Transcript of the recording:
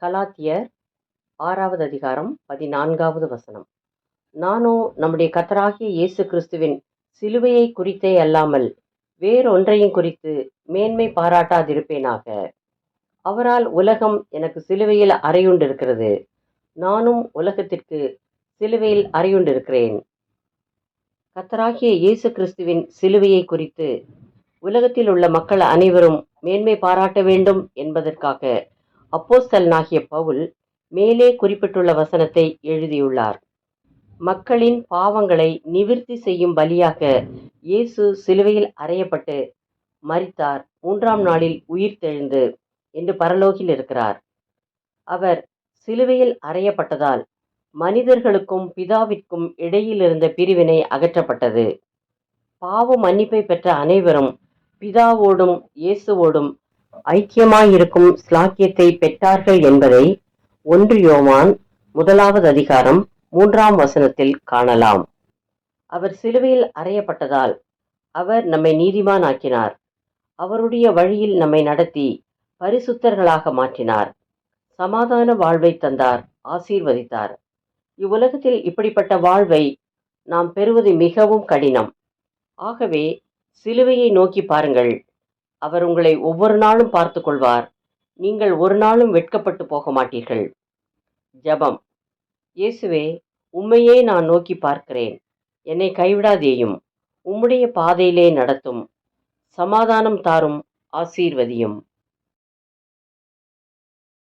கலாத்தியர் 6வது அதிகாரம் 14வது வசனம். நானோ நம்முடைய கர்த்தராகிய இயேசு கிறிஸ்துவின் சிலுவையை குறித்தே அல்லாமல் வேறொன்றையும் குறித்து மேன்மை பாராட்டாதிருப்பேனாக. அவரால் உலகம் எனக்கு சிலுவையில் அறையுண்டிருக்கிறது, நானும் உலகத்திற்கு சிலுவையில் அறையுண்டிருக்கிறேன். கர்த்தராகிய இயேசு கிறிஸ்துவின் சிலுவையை குறித்து உலகத்தில் உள்ள மக்கள் அனைவரும் மேன்மை பாராட்ட வேண்டும் என்பதற்காக அப்போஸ்தலனாகிய பவுல் மேலே குறிப்பிட்டுள்ள வசனத்தை எழுதியுள்ளார். மக்களின் பாவங்களை நிவிர்த்தி செய்யும் பலியாக இயேசு சிலுவையில் அறையப்பட்டு மரித்தார், 3ஆம் நாளில் உயிர்த்தெழுந்து என்று பரலோகில் இருக்கிறார். அவர் சிலுவையில் அறையப்பட்டதால் மனிதர்களுக்கும் பிதாவிற்கும் இடையில் இருந்த பிரிவினை அகற்றப்பட்டது. பாவ மன்னிப்பை பெற்ற அனைவரும் பிதாவோடும் இயேசுவோடும் ஐக்கியமாயிருக்கும் ஸ்லாக்கியத்தை பெற்றார்கள் என்பதை 1 யோவான் 1வது அதிகாரம் 3ஆம் வசனத்தில் காணலாம். அவர் சிலுவையில் அறையப்பட்டதால் அவர் நம்மை நீதிமானாக்கினார். அவருடைய வழியில் நம்மை நடத்தி பரிசுத்தர்களாக மாற்றினார். சமாதான வாழ்வை தந்தார், ஆசீர்வதித்தார். இவ்வுலகத்தில் இப்படிப்பட்ட வாழ்வை நாம் பெறுவது மிகவும் கடினம். ஆகவே சிலுவையை நோக்கி பாருங்கள். அவர் உங்களை ஒவ்வொரு நாளும் பார்த்து கொள்வார். நீங்கள் ஒரு நாளும் வெட்கப்பட்டு போக மாட்டீர்கள். ஜெபம். இயேசுவே, உம்மையே நான் நோக்கி பார்க்கிறேன். என்னை கைவிடாதேயும். உம்முடைய பாதையிலே நடத்தும். சமாதானம் தாரும், ஆசீர்வதியும்.